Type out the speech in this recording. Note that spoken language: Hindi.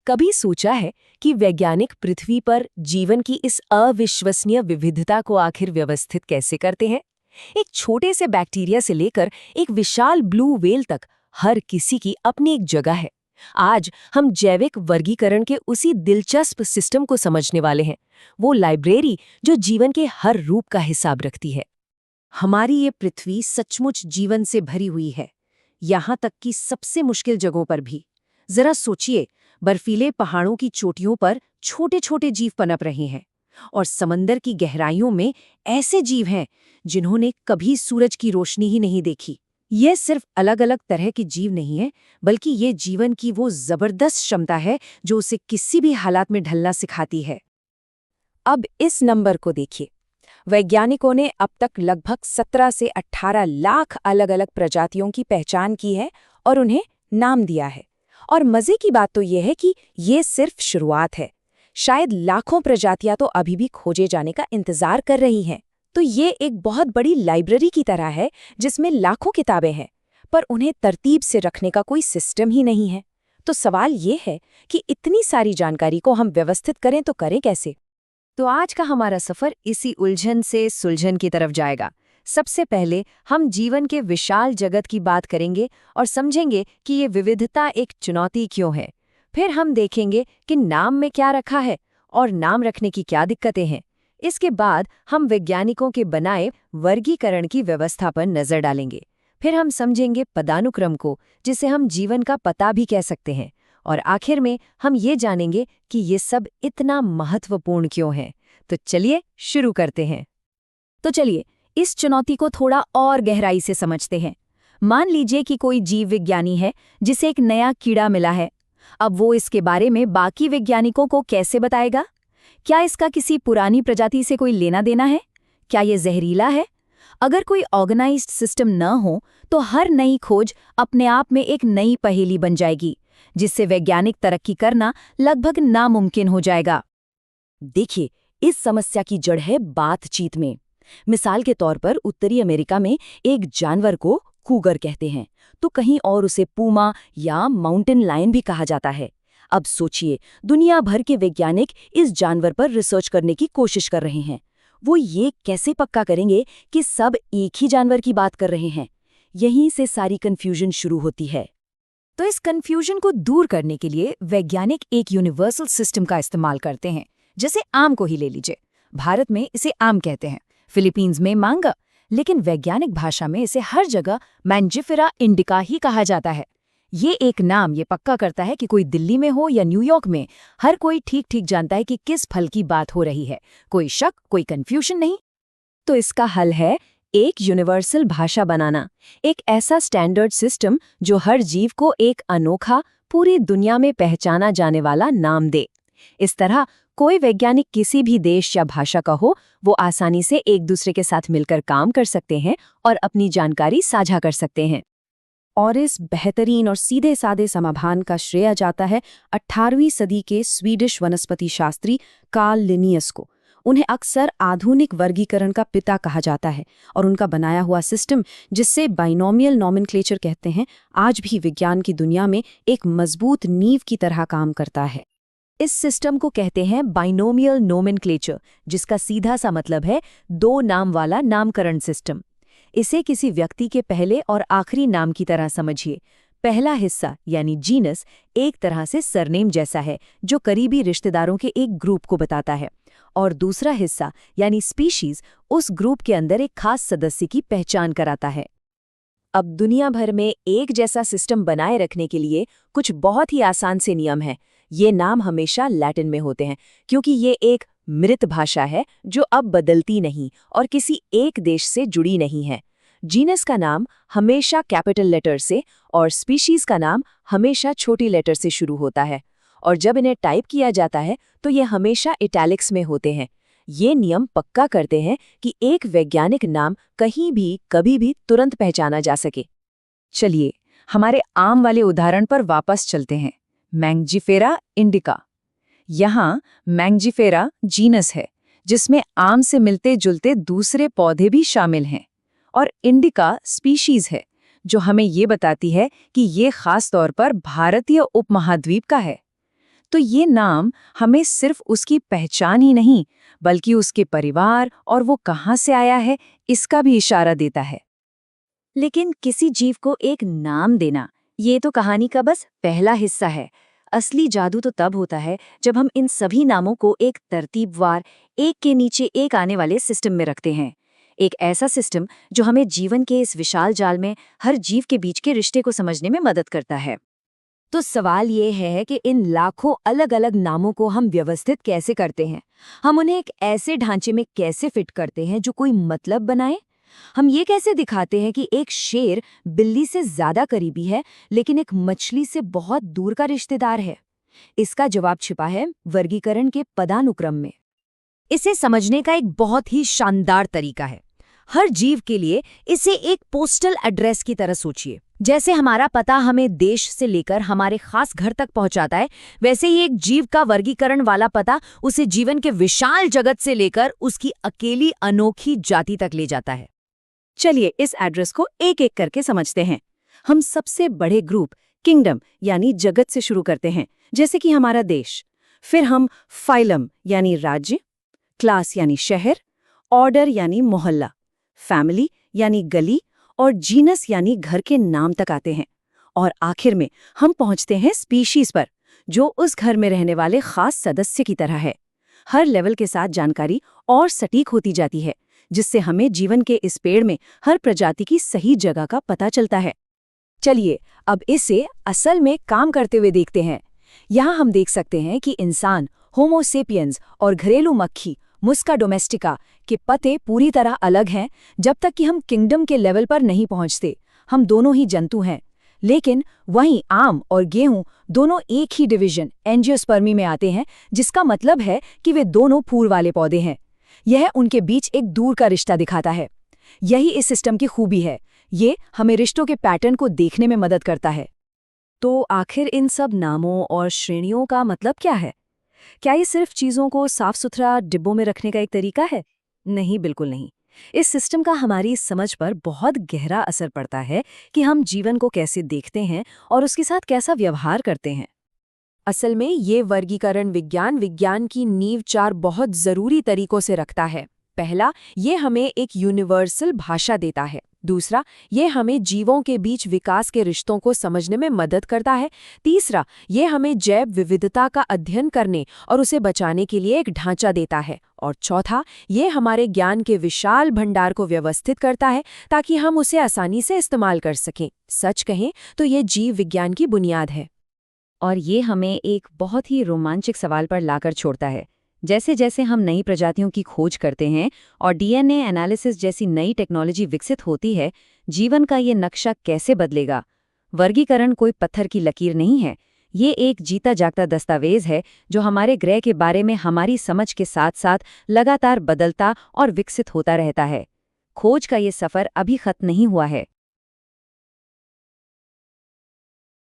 कभी सोचा है कि वैज्ञानिक पृथ्वी पर जीवन की इस अविश्वसनीय विविधता को आखिर व्यवस्थित कैसे करते हैं? एक छोटे से बैक्टीरिया से लेकर एक विशाल ब्लू व्हेल तक हर किसी की अपनी एक जगह है। आज हम जैविक वर्गीकरण के उसी दिलचस्प सिस्टम को समझने वाले हैं, वो लाइब्रेरी जो जीवन के हर रूप का हिसाब रखती है। हमारी ये पृथ्वी सचमुच जीवन से भरी हुई है, यहाँ तक कि सबसे मुश्किल जगहों पर भी। जरा सोचिए, बर्फीले पहाड़ों की चोटियों पर छोटे छोटे जीव पनप रहे हैं, और समंदर की गहराइयों में ऐसे जीव हैं जिन्होंने कभी सूरज की रोशनी ही नहीं देखी। ये सिर्फ अलग अलग तरह के जीव नहीं है, बल्कि ये जीवन की वो जबरदस्त क्षमता है जो उसे किसी भी हालात में ढलना सिखाती है। अब इस नंबर को देखिए। वैज्ञानिकों ने अब तक लगभग 17 से 18 लाख अलग अलग प्रजातियों की पहचान की है और उन्हें नाम दिया है। और मजे की बात तो यह है कि ये सिर्फ शुरुआत है। शायद लाखों प्रजातियां तो अभी भी खोजे जाने का इंतजार कर रही हैं। तो ये एक बहुत बड़ी लाइब्रेरी की तरह है जिसमें लाखों किताबें हैं, पर उन्हें तरतीब से रखने का कोई सिस्टम ही नहीं है। तो सवाल ये है कि इतनी सारी जानकारी को हम व्यवस्थित करें तो करें कैसे? तो आज का हमारा सफर इसी उलझन से सुलझन की तरफ जाएगा। सबसे पहले हम जीवन के विशाल जगत की बात करेंगे और समझेंगे कि ये विविधता एक चुनौती क्यों है। फिर हम देखेंगे कि नाम में क्या रखा है और नाम रखने की क्या दिक्कतें हैं। इसके बाद हम वैज्ञानिकों के बनाए वर्गीकरण की व्यवस्था पर नजर डालेंगे। फिर हम समझेंगे पदानुक्रम को, जिसे हम जीवन का पता भी कह सकते हैं। और आखिर में हम ये जानेंगे कि ये सब इतना महत्वपूर्ण क्यों है। तो चलिए शुरू करते हैं। तो चलिए इस चुनौती को थोड़ा और गहराई से समझते हैं। मान लीजिए कि कोई जीव विज्ञानी है जिसे एक नया कीड़ा मिला है। अब वो इसके बारे में बाकी वैज्ञानिकों को कैसे बताएगा? क्या इसका किसी पुरानी प्रजाति से कोई लेना देना है? क्या ये जहरीला है? अगर कोई ऑर्गेनाइज्ड सिस्टम न हो तो हर नई खोज अपने आप में एक नई पहेली बन जाएगी, जिससे वैज्ञानिक तरक्की करना लगभग नामुमकिन हो जाएगा। देखिए, इस समस्या की जड़ है बातचीत में। मिसाल के तौर पर उत्तरी अमेरिका में एक जानवर को कूगर कहते हैं, तो कहीं और उसे पूमा या माउंटेन लायन भी कहा जाता है। अब सोचिए, दुनिया भर के वैज्ञानिक इस जानवर पर रिसर्च करने की कोशिश कर रहे हैं। वो ये कैसे पक्का करेंगे कि सब एक ही जानवर की बात कर रहे हैं? यहीं से सारी कंफ्यूजन शुरू होती है। तो इस कंफ्यूजन को दूर करने के लिए वैज्ञानिक एक यूनिवर्सल सिस्टम का इस्तेमाल करते हैं। जैसे आम को ही ले लीजिए। भारत में इसे आम कहते हैं, फिलीपींस में मांगा, लेकिन वैज्ञानिक भाषा में इसे हर जगह मैंजिफेरा इंडिका ही कहा जाता है। ये एक नाम ये पक्का करता है कि कोई दिल्ली में हो या न्यूयॉर्क में, हर कोई ठीक ठीक जानता है कि किस फल की बात हो रही है। कोई शक, कोई कंफ्यूजन नहीं। तो इसका हल है एक यूनिवर्सल भाषा बनाना, एक ऐसा स्टैंडर्ड सिस्टम जो हर जीव को एक अनोखा, पूरी दुनिया में पहचाना जाने वाला नाम दे। इस तरह कोई वैज्ञानिक किसी भी देश या भाषा का हो, वो आसानी से एक दूसरे के साथ मिलकर काम कर सकते हैं और अपनी जानकारी साझा कर सकते हैं। और इस बेहतरीन और सीधे साधे समाधान का श्रेय जाता है 18वीं सदी के स्वीडिश वनस्पति शास्त्री कार्ल लिनियस को। उन्हें अक्सर आधुनिक वर्गीकरण का पिता कहा जाता है, और उनका बनाया हुआ सिस्टम, जिसे बाइनोमियल नोमेनक्लेचर कहते हैं, आज भी विज्ञान की दुनिया में एक मजबूत नींव की तरह काम करता है। इस सिस्टम को कहते हैं बाइनोमियल नोमेनक्लेचर, जिसका सीधा सा मतलब है दो नाम वाला नामकरण सिस्टम। इसे किसी व्यक्ति के पहले और आखिरी नाम की तरह समझिए। पहला हिस्सा यानी जीनस एक तरह से सरनेम जैसा है, जो करीबी रिश्तेदारों के एक ग्रुप को बताता है, और दूसरा हिस्सा यानी स्पीशीज उस ग्रुप के अंदर एक खास सदस्य की पहचान कराता है। अब दुनिया भर में एक जैसा सिस्टम बनाए रखने के लिए कुछ बहुत ही आसान से नियम हैं। ये नाम हमेशा लैटिन में होते हैं, क्योंकि ये एक मृत भाषा है जो अब बदलती नहीं और किसी एक देश से जुड़ी नहीं है। जीनस का नाम हमेशा कैपिटल लेटर से और स्पीशीज का नाम हमेशा छोटी लेटर से शुरू होता है, और जब इन्हें टाइप किया जाता है तो ये हमेशा इटैलिक्स में होते हैं। ये नियम पक्का करते हैं कि एक वैज्ञानिक नाम कहीं भी कभी भी तुरंत पहचाना जा सके। चलिए हमारे आम वाले उदाहरण पर वापस चलते हैं। मैंजिफेरा इंडिका। यहाँ मैंजिफेरा जीनस है, जिसमें आम से मिलते जुलते दूसरे पौधे भी शामिल हैं, और इंडिका स्पीशीज है, जो हमें ये बताती है कि ये खास तौर पर भारतीय उपमहाद्वीप का है। तो ये नाम हमें सिर्फ उसकी पहचान ही नहीं, बल्कि उसके परिवार और वो कहाँ से आया है, इसका भी इशारा देता है। लेकिन किसी जीव को एक नाम देना, ये तो कहानी का बस पहला हिस्सा है। असली जादू तो तब होता है जब हम इन सभी नामों को एक तरतीबवार, एक के नीचे एक आने वाले सिस्टम में रखते हैं। एक ऐसा सिस्टम जो हमें जीवन के इस विशाल जाल में हर जीव के बीच के रिश्ते को समझने में मदद करता है। तो सवाल ये है कि इन लाखों अलग अलग नामों को हम व्यवस्थित कैसे करते हैं? हम उन्हें एक ऐसे ढांचे में कैसे फिट करते हैं जो कोई मतलब बनाए? हम ये कैसे दिखाते हैं कि एक शेर बिल्ली से ज्यादा करीबी है, लेकिन एक मछली से बहुत दूर का रिश्तेदार है? इसका जवाब छिपा है वर्गीकरण के पदानुक्रम में। इसे समझने का एक बहुत ही शानदार तरीका है। हर जीव के लिए इसे एक पोस्टल एड्रेस की तरह सोचिए। जैसे हमारा पता हमें देश से लेकर हमारे खास घर तक पहुंचाता है, वैसे ही एक जीव का वर्गीकरण वाला पता उसे जीवन के विशाल जगत से लेकर उसकी अकेली अनोखी जाति तक ले जाता है। चलिए इस एड्रेस को एक एक करके समझते हैं। हम सबसे बड़े ग्रुप किंगडम यानी जगत से शुरू करते हैं, जैसे कि हमारा देश। फिर हम फाइलम यानी राज्य, क्लास यानी शहर, ऑर्डर यानी मोहल्ला, फैमिली यानी गली और जीनस यानी घर के नाम तक आते हैं। और आखिर में हम पहुंचते हैं स्पीशीज पर, जो उस घर में रहने वाले खास सदस्य की तरह है। हर लेवल के साथ जानकारी और सटीक होती जाती है, जिससे हमें जीवन के इस पेड़ में हर प्रजाति की सही जगह का पता चलता है। चलिए अब इसे असल में काम करते हुए देखते हैं। यहाँ हम देख सकते हैं कि इंसान, होमो सेपियंस और घरेलू मक्खी मुस्का डोमेस्टिका के पते पूरी तरह अलग हैं, जब तक कि हम किंगडम के लेवल पर नहीं पहुंचते। हम दोनों ही जंतु हैं, लेकिन वहीं आम और गेहूं दोनों एक ही डिवीजन एंजियोस्पर्मी में आते हैं, जिसका मतलब है कि वे दोनों फूल वाले पौधे हैं। यह उनके बीच एक दूर का रिश्ता दिखाता है। यही इस सिस्टम की खूबी है। ये हमें रिश्तों के पैटर्न को देखने में मदद करता है। तो आखिर इन सब नामों और श्रेणियों का मतलब क्या है? क्या ये सिर्फ चीज़ों को साफ सुथरा डिब्बों में रखने का एक तरीका है? नहीं, बिल्कुल नहीं। इस सिस्टम का हमारी समझ पर बहुत गहरा असर पड़ता है कि हम जीवन को कैसे देखते हैं और उसके साथ कैसा व्यवहार करते हैं। असल में ये वर्गीकरण विज्ञान की नींव 4 बहुत ज़रूरी तरीकों से रखता है। पहला, ये हमें एक यूनिवर्सल भाषा देता है। दूसरा, ये हमें जीवों के बीच विकास के रिश्तों को समझने में मदद करता है। तीसरा, ये हमें जैव विविधता का अध्ययन करने और उसे बचाने के लिए एक ढांचा देता है। और चौथा, ये हमारे ज्ञान के विशाल भंडार को व्यवस्थित करता है ताकि हम उसे आसानी से इस्तेमाल कर सकें। सच कहें तो ये जीव विज्ञान की बुनियाद है। और ये हमें एक बहुत ही रोमांचक सवाल पर लाकर छोड़ता है। जैसे जैसे हम नई प्रजातियों की खोज करते हैं और डीएनए एनालिसिस जैसी नई टेक्नोलॉजी विकसित होती है, जीवन का ये नक्शा कैसे बदलेगा? वर्गीकरण कोई पत्थर की लकीर नहीं है। ये एक जीता जागता दस्तावेज है जो हमारे ग्रह के बारे में हमारी समझ के साथ साथ लगातार बदलता और विकसित होता रहता है। खोज का ये सफ़र अभी खत्म नहीं हुआ है।